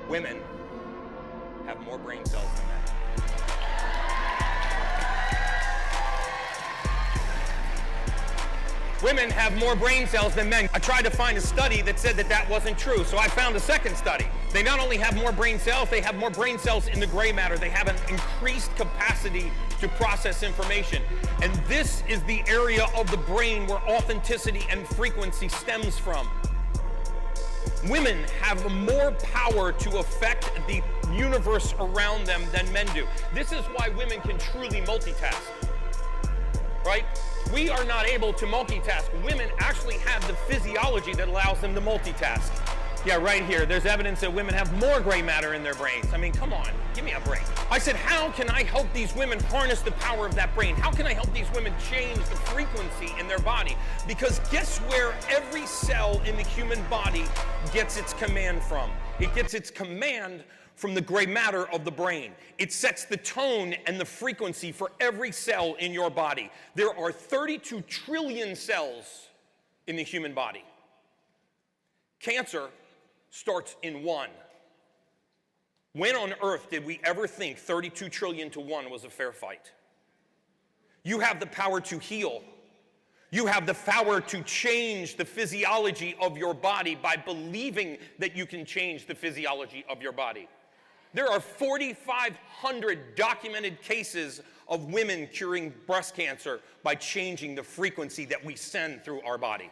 Women have more brain cells than men. Women have more brain cells than men. I tried to find a study that said that that wasn't true, so I found a second study. They not only have more brain cells, they have more brain cells in the gray matter. They have an increased capacity to process information. And this is the area of the brain where authenticity and frequency stems from. Women have more power to affect the universe around them than men do. This is why women can truly multitask, right? We are not able to multitask. Women actually have the physiology that allows them to multitask. Yeah, right here, there's evidence that women have more gray matter in their brains. I mean, come on, give me a break. I said, how can I help these women harness the power of that brain? How can I help these women change the frequency in their body? Because guess where every cell in the human body gets its command from? It gets its command from the gray matter of the brain. It sets the tone and the frequency for every cell in your body. There are 32 trillion cells in the human body. Cancer starts in 1. When on earth did we ever think 32 trillion to 1 was a fair fight? You have the power to heal. You have the power to change the physiology of your body by believing that you can change the physiology of your body. There are 4,500 documented cases of women curing breast cancer by changing the frequency that we send through our body.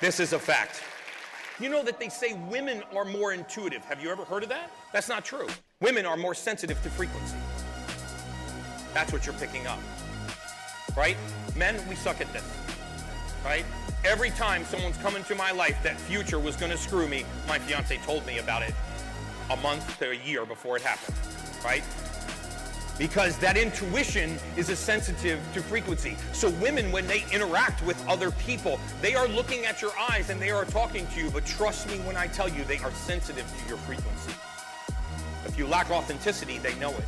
This is a fact. You know that they say women are more intuitive. Have you ever heard of that? That's not true. Women are more sensitive to frequency. That's what you're picking up, right? Men, we suck at this, right? Every time someone's come into my life that future was gonna screw me, my fiance told me about it a month to a year before it happened, right? Because that intuition is as sensitive to frequency. So women, when they interact with other people, they are looking at your eyes and they are talking to you, but trust me when I tell you, they are sensitive to your frequency. If you lack authenticity, they know it.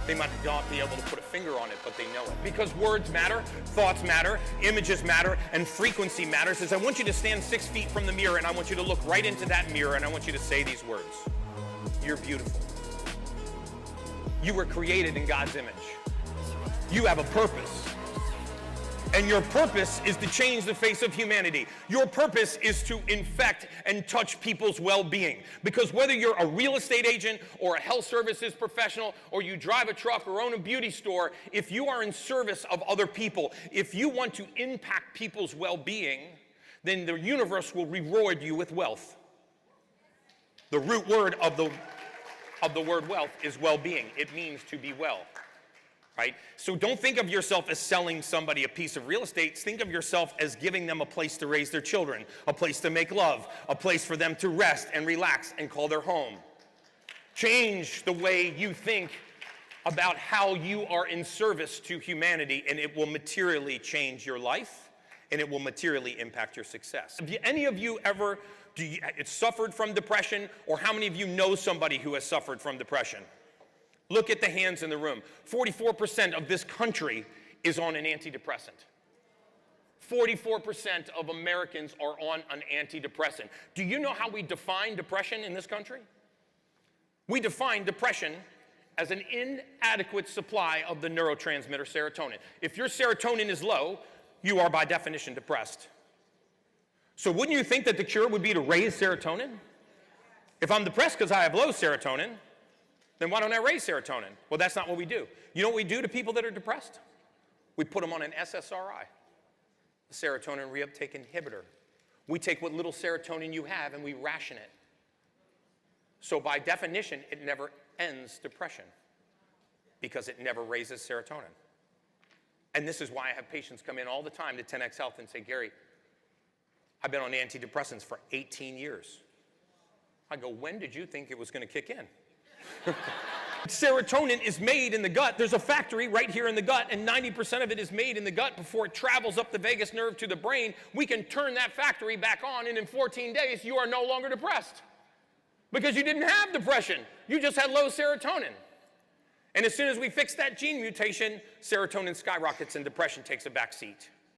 They might not be able to put a finger on it, but they know it. Because words matter, thoughts matter, images matter, and frequency matters. Is I want you to stand 6 feet from the mirror and I want you to look right into that mirror and I want you to say these words. You're beautiful. You were created in God's image. You have a purpose. And your purpose is to change the face of humanity. Your purpose is to infect and touch people's well-being. Because whether you're a real estate agent or a health services professional or you drive a truck or own a beauty store, if you are in service of other people, if you want to impact people's well-being, then the universe will reward you with wealth. The root word of the word wealth is well-being. It means to be well. Right? So don't think of yourself as selling somebody a piece of real estate. Think of yourself as giving them a place to raise their children, a place to make love, a place for them to rest and relax and call their home. Change the way you think about how you are in service to humanity, and it will materially change your life, and it will materially impact your success. Have any of you ever suffered from depression, or how many of you know somebody who has suffered from depression? Look at the hands in the room. 44% of this country is on an antidepressant. 44% of Americans are on an antidepressant. Do you know how we define depression in this country? We define depression as an inadequate supply of the neurotransmitter serotonin. If your serotonin is low, you are by definition depressed. So wouldn't you think that the cure would be to raise serotonin? If I'm depressed because I have low serotonin, then why don't I raise serotonin? Well, that's not what we do. You know what we do to people that are depressed? We put them on an SSRI, a serotonin reuptake inhibitor. We take what little serotonin you have and we ration it. So by definition, it never ends depression because it never raises serotonin. And this is why I have patients come in all the time to 10X Health and say, Gary, I've been on antidepressants for 18 years. I go, when did you think it was going to kick in? Serotonin is made in the gut. There's a factory right here in the gut, and 90% of it is made in the gut before it travels up the vagus nerve to the brain. We can turn that factory back on, and in 14 days, you are no longer depressed. Because you didn't have depression. You just had low serotonin. And as soon as we fix that gene mutation, serotonin skyrockets and depression takes a back seat.